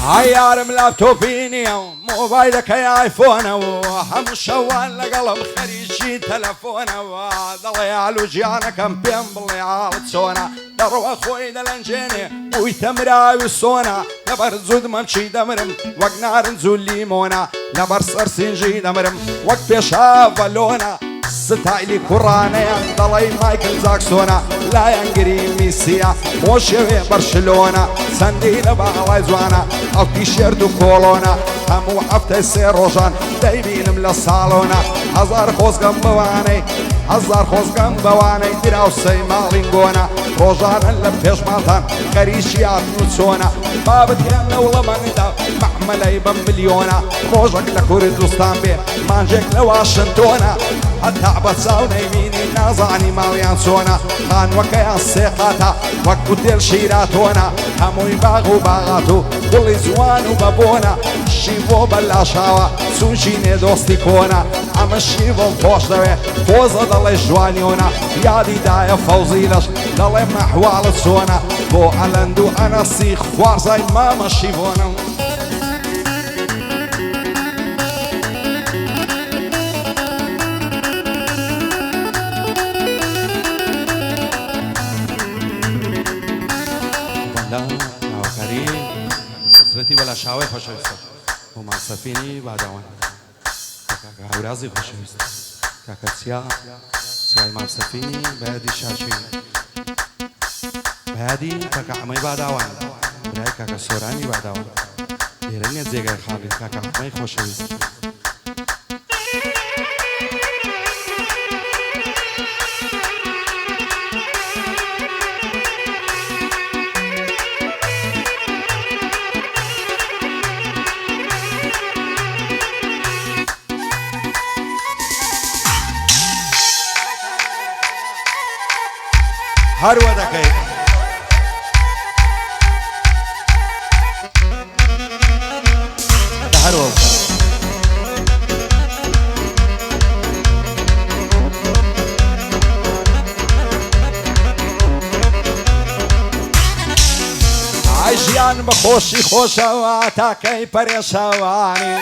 عيارم لابتوبيني موبايلك يا ايفون وهم شوال لقلب خريجي تلفون ضلي على جيانا كم بين بلي عالتسونا دروا اخوي دلنجيني ويتمرا ويسونا لبر زود ممشي دمرم وق نار نزول ليمونا لبر سرسنجي دمرم وق بيشا فالونا ستايلي كورانا ضلي مايكل جاكسونا لا ينقري ميسيا وشوي برشلونة سنديل بعلاي زوانا او تيشيرت وكولونا همو حفتي سيروجان دايبين ملا الصالونا هزار خوزقم بواني هزار خوزقم بواني دراو سيمالينغونا روجانا لبيش مالتان خريشيات نوتسونا بابت يانا ولا مندا معملي بمليونا روجك لكوردستان بي مانجيك لواشنطونا التعبت ساونا يميني نازعني ماليان سونا خان وكيان سيقاتا وكوتيل شيراتونا همو يباغو باغاتو كل زوان وبابونا شيفو بلاشاوا سوشيني دوستي كونا عم الشيفو فوش دوي فوزا ضلي جوانيونا يادي دايا فوزيلش ضلي محوال السونا بو علندو انا سيخ خوارزاي ماما شيفونا سرتي ولا شاوي خوشويست وما سفيني بعدوان كاكا هورازي خوشويست كاكا سياي ما سفيني بهادي شاشي بهادي كاكا عمي بعدوان براي كاكا سوراني بعدوان ديرني زيغاي خالي كاكا عمي خوشويست هر ودكي هر ود عجيان بخوشي خوشواتا كي بريشواني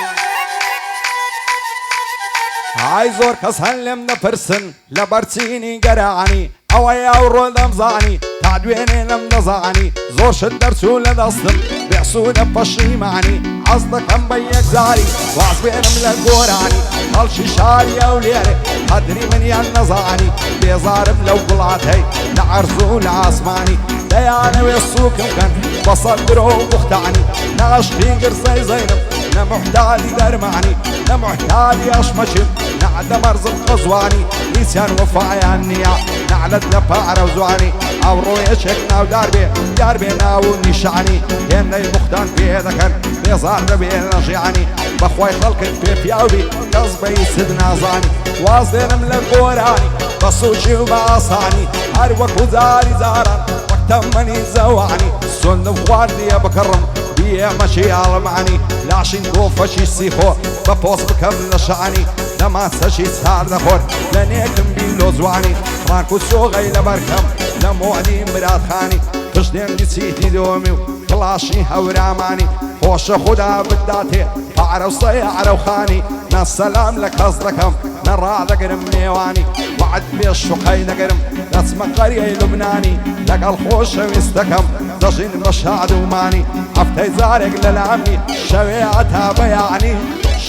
عايزور كسلم نفرسن لبرتيني قرعني اويا ورودم زاني تعدويني لم نزاني زوش الدرسو لدصدم بيعسونا بشي معني عصدك ام بيك زاري وعصبين من القوراني خلشي شاري او ليري قدري من ينزاني بيزارم لو قلعتي لعرزو لعاسماني ديانا ويسوك مكان بصدرو بختعني نعشقي قرصي زينب نمحتالي درمعني نمحتالي اشمشم نعد مرزق قزواني نسيان وفايا النيا نعلد لفاعر وزواني او روية شكنا وداربي داربينا ونشعني هنا المختان في ذكر بيزار بين رجعني بخوي خلقك في فياوبي قصبي سدنا زاني واصلين من القوراني بصوشي وباصاني اروك وزاري زاران وقت مني زواني سن فوالي بكرم بيه ماشي على معني لاشين قوفشي سيخو ببوس بكمل شعني لما سشي سار دخور لنيكم بيلو زواني رانكو سوغي لبركم لموعدي مراد خاني تشدين نسيتي دومي كلاشي هوراماني خوش خدا بداتي فعرو صيعر وخاني نسلام لك هزلكم نرى ذقرم ميواني وعد بيشوقي نقرم نسمع قرية لبناني لك الخوش ويستكم تجين رشاد وماني عفتي زارق للعمي شويعتها بياني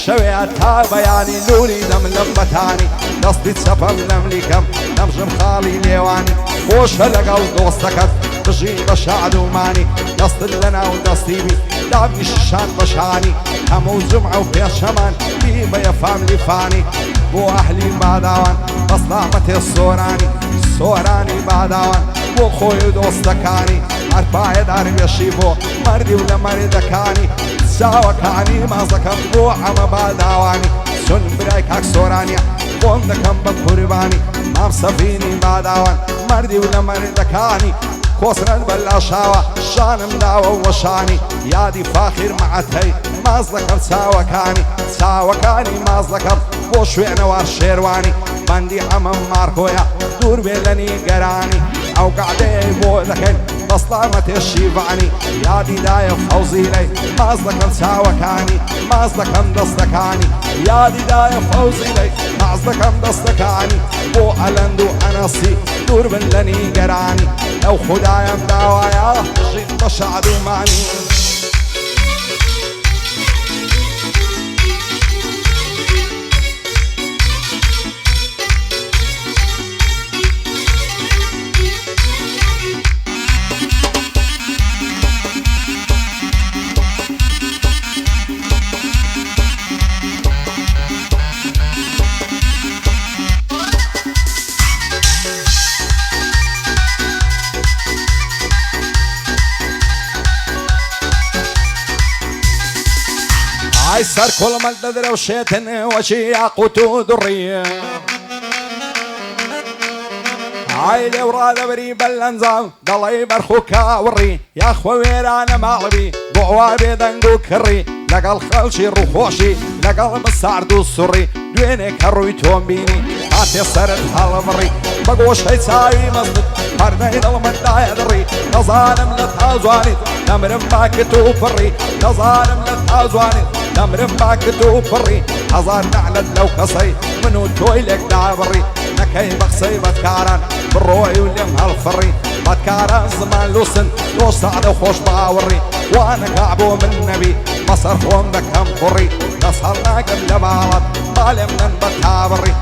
شويعتها بياني لولي دم لبتاني قصدي تسفم لمليكم نمجم خالي ميواني خوش لقى ودوستكت تجين رشاد وماني قصد لنا ودستيبي دابني ششان بشاني همو جمعة وفيها شمان بيبا يفهم لي فاني بو أهلي بعدوان بصلامتي الصوراني صوراني بعدوان بو خوي دوستكاني عرفاي داري بيشيفو مردي ولا مردكاني ساوكاني ما زكم بو عما بعدواني سن برايكاك صورانيا بوندكم بقرباني مام سفيني بعدوان مردي ولا مردكاني كوسرن بلاشاوة شانم داوة وشاني يادي فاخر معتي مازلكم ساوكاني مازلكم بوشوين وارشيرواني بندي عمم ماركويا دور بيلني قراني او قعدي بو ذكين بەسڵامەتێ شیڤانی یادی دایە فەوزی لەی ماز دەکەم چاوەکانی ماز دەکەم دەستەکانی یادی دایە فەوزی لەی ماز دەکەم دەستەکانی بۆ ئەلەند و ئەنەسی دوور بن لە نیگەرانی ئەو خودایم داوایە ژین بە شاد و مانی ئای سەر کۆڵمەل دەدرەوشێتن وەچی یاقوت و دوڕیە ئای لێو ڕادەبری بەلەنجاو دەڵێی بەرخ و کاوڕی یاخوە وێرانە ماڵبی بۆ ئەوا بێدەنگ و کڕی لەگەڵ خەڵکی ڕووخۆشی لەگەڵ بەسارد و سوڕی دوێنێ کە ڕووی تۆم بینی هاتێ سەرت هەڵەبڕی بە گۆشەی چاوی مەزنت پەردەی دڵمەندایە دڕی دەزانم لە تازوانیت دەمرم باکت و پڕی دەزانم لە تازوانیت دەمرم باکت و پڕی هەزار نەعلت لەو کەسەی من و تۆی لێک دابڕی نەکەی بە قسەی بەدکاران بڕۆی و لێم هەڵفڕی بەدکاران زمان لوسن تۆ سادە خۆش باوەڕی وانەکا بۆ من نەبی بەسەر خۆم دەکەم کوڕی دەست هەڵ ناکەم لە باڵەت باڵێم نەن بە تاوەڕی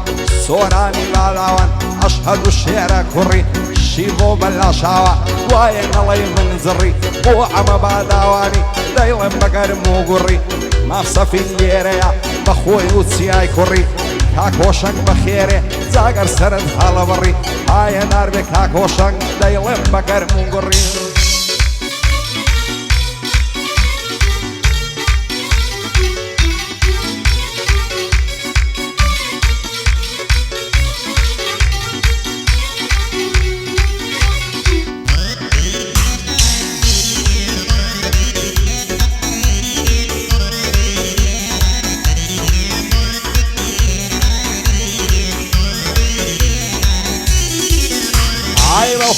سۆرانی لالاوان ئەشهەد و شێرە کوڕی شی بۆ بەلاشاوە دوایە نەڵەی من زڕی بۆ ئەمە باداوانی دەیڵێم بەگەرم و گوڕی مافسەفین لێرەیە بەخۆی و چیای کوڕی کاکۆشنگ بەخێرێ جاگەر سەرت هەڵەبڕی ئایە ناربێ کاکۆشنگ دەیڵێم بەگەرم و گوڕی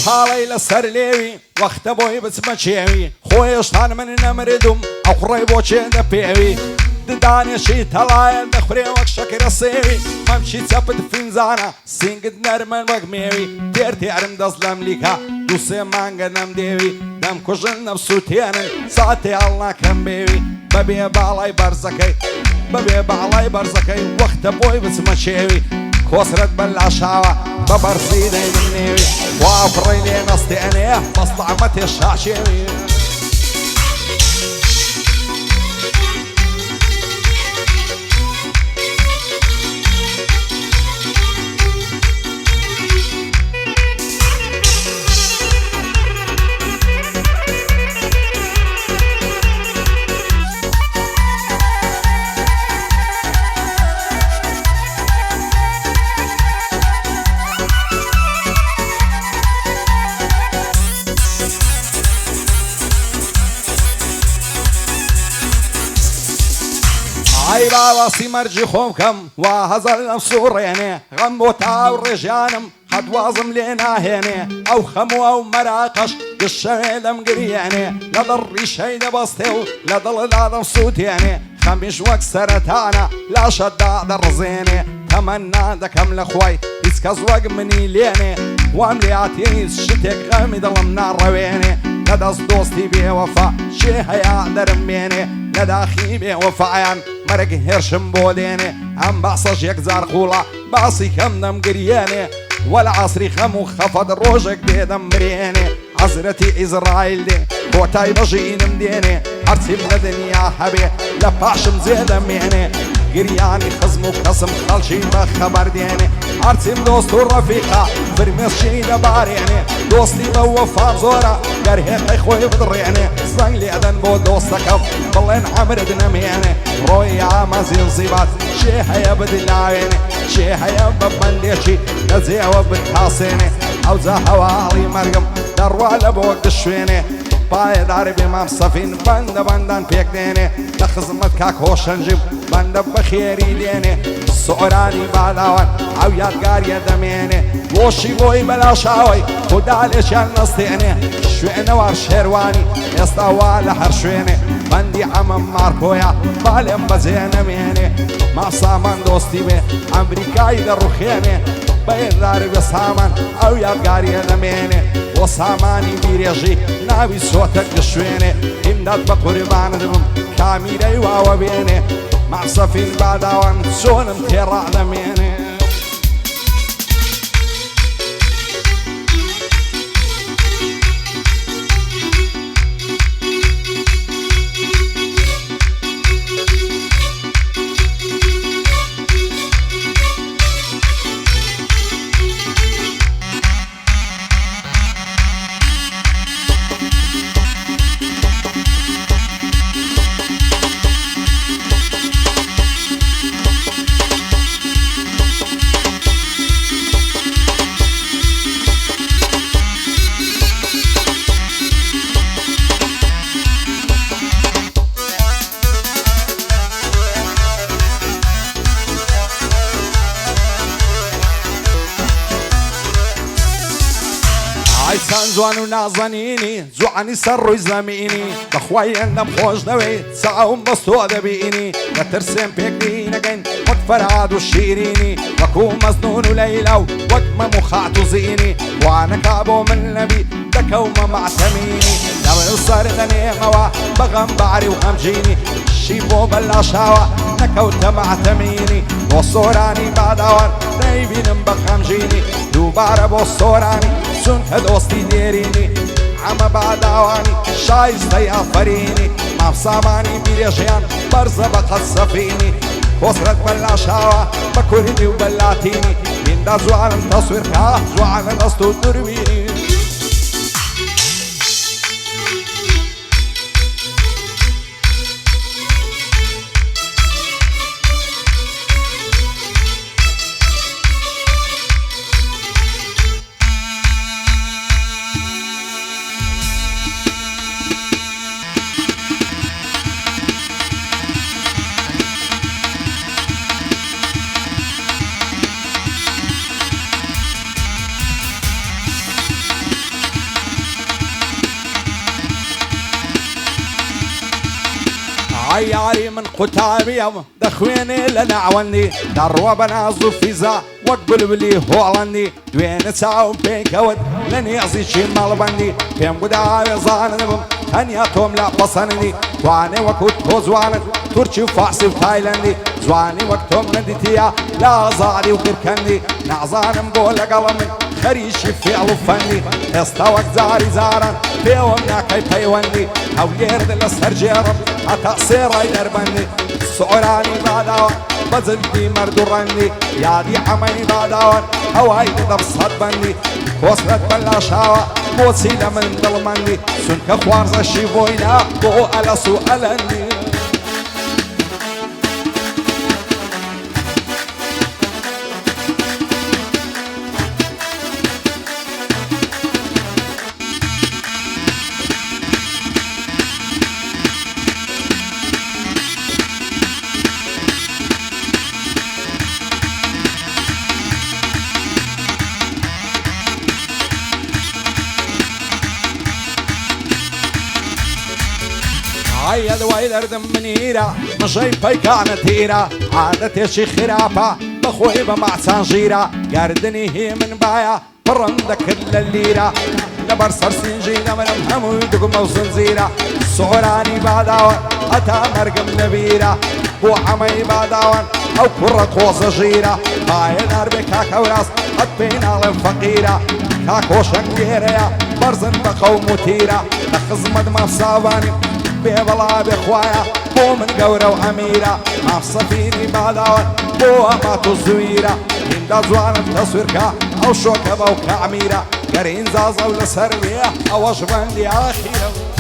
خاڵی لەسەر لێوی وەختە بۆی بچمە چێوی خۆیشتان من نەمردوم ئەو قڕی بۆ چێ دەپێوی ددانێشی تەڵایە دەخورێ وەک شەکرە سێوی مەمچی چەپت فینزانە سینگت نەرمن وەک مێوی تێرتێرم دەست لەم لیکە دووسێ مانگە نەم دێوی دەم کوژن نەفسووتێنن ساتێ هەڵ ناکەم بێوی بەبێ باڵای بەرزەکەی بەبێ باڵای بەرزەکەی وەختە بۆی بچمە چێوی کۆسرت بەلاشاوە بە بەرزی دەیدم نێوی وا پڕی لێ نەستێنێ بەستەعمەتێ شاچێوی ئای باوەسی مەرجی خۆم کەم وا هەزار لەم سوڕێنێ غەم بۆ تاو ڕێژیانم هەدوازم لێ ناهێنێ ئەو خەموو ئەو مەراقەش گشەوێ لەم گریێنێ لە دڵ ڕیشەی دەبەستێ و لە دڵدا دەسووتێنێ خەمیش وەک سەرەتانە لاشەتدا دەڕزێنێ تەمەنا دەکەم لە خوای هیچ کەس وەک منی لێنێ وام لێهاتێ هیچ شتێک غەمی دڵم ناڕەوێنێ لە دەست دۆستی بێوەفا شێ هەیە دەرمێنێ لە داخی بێوەفایان مەرگ هێرشم بۆ دێنێ ئەم باسەش یەکجار قوڵە باسی کەم دەمگریێنێ وەلە عەسری خەم و خەفەت ڕۆژێک بێدەم برێنێ حەزرەتی ئیزرائیل دێ کۆتای بەژینم دێنێ هەرچیم لە دنیا هەبێ لە پاشم جێ دەمێنێ گریانی خزم و کەسم خەڵکی بە خەبەر دێنێ هەرچیم دۆست و ڕەفیقا فرمێشی دەبارێنێ دۆستی بە وەفا زۆرە گەر هێقەی خۆی بدڕێنێ زەنگ لێدەن بۆ دۆستەکەم بڵێن عەمرت نەمێنێ ڕۆی ئامەزین زیبات چێ هەیە بدلاوێنێ چێ هەیە بە بەندێکی لە جێوە بتاسێنێ ئەوجا هەواڵی مەرگم دەڕوا لە بۆ دشوێنێ پایەدار بێ مام سەفین بەندە بەندان پێک دێنێ لە خزمەت کاک هۆشەنجیم بەندە بەخێری دێنێ سۆرانی باداوان ئەو یادگاریە دەمێنێ گۆشی بۆی بەلاشاوی خوددا لێشیان نەستێنێ شوێنەوار شێوانی ئێستاوا لە هەر شوێنێ بەندی ئەمەم مارکۆیە بالێم بەجێ نەمێنێ ماسامان دۆستی بێ ئەمریکای دەڕوخێنێ بەێداری بە سامان ئەو یادگاریە دەمێنێ بۆ سامانی بیرێژی ناوی سۆتەک شوێنێ ئیمداد بە قوربانت بم کامیرەی واوە بێنێ ماسەفین باداوان چۆنم تێڕا دەمێنێ ئایسان جوان و نازەنینی جوانی سەر ڕووی زەمینی بەخوای ئەندەم خۆش دەوێت چاوم بەستۆ دەبینی لە ترسێم پێکری نەگەین وەک فەرهاد و شیرینی وەکوو مەزنون و لەیلا و وەک مەم و خات و زینی وانەکا بۆ من نەبی دەکەومە ماتەمینی لەبن سەر دەنێمەوە بەغەم باری و غەمجینی شی بۆ بەلاشاوە نەکەوتە ماتەمینی بۆ سۆرانی باداوان نەیبینم بە غەمجینی دووبارە بۆ سۆرانی چونکە دۆستی دێرینی ئەمە باداوانی شایستەی ئافەرینی مافسامانی بیرێژیان بەرزە بە قەت سەفینی خۆسرەت بەلاشاوە بە کوردی و بەلاتینی هیندا جوانم تەسویرکە جوانە دەست و دووربینی عياري من قتابي دخويني لنعواني دروا بنازو فيزا وقبلبلي هولندي دوين تاو بيكود لني عزي شي مالبندي فيم قداوي ظانبم هنيا توم لا بصنني تواني وكوت توزوانت تركي وفارسي وتايلندي زواني وقتهم نديتيا لا زاري وكركندي نعزانم بولا قلمي خريشي فعل وفندي استوك زاري زارا بيوم ناكي بيوندي او يرد لسر جيرب تأثير دربندي سعراني باداوان بزلدي مردورندي يادي عمي باداوان هواي دبصد بندي وصلت بلاشاوة موسيلة من دلمندي سنك خوارزة شيفوينا بو ألسو ألندي عيد ويدردم منيرة مشي بيكانة تيرة عادتي شي خرافة بخوي بمعسان جيرة قردني هي من بايا برندك كل الليرة لبر سرسين جينا من همو يدقم وزنزيرة سعراني باداوان أتا مرقم نبيرة بو عمي باداوان أو كرة خوصة جيرة بايا نار بكاكا وراس قد بين عالم فقيرة كاكو شنقيرة برزن بقوم وتيرة لخزمد ما صاباني بلا بخوايا بو من قورة وأميرة ما صفيني باداوان بو أمات الزويرة هندا زوانا تصويركا أو شوكة بو كعميرة قرين زازة ولا سربية أو أجبان لي آخيرة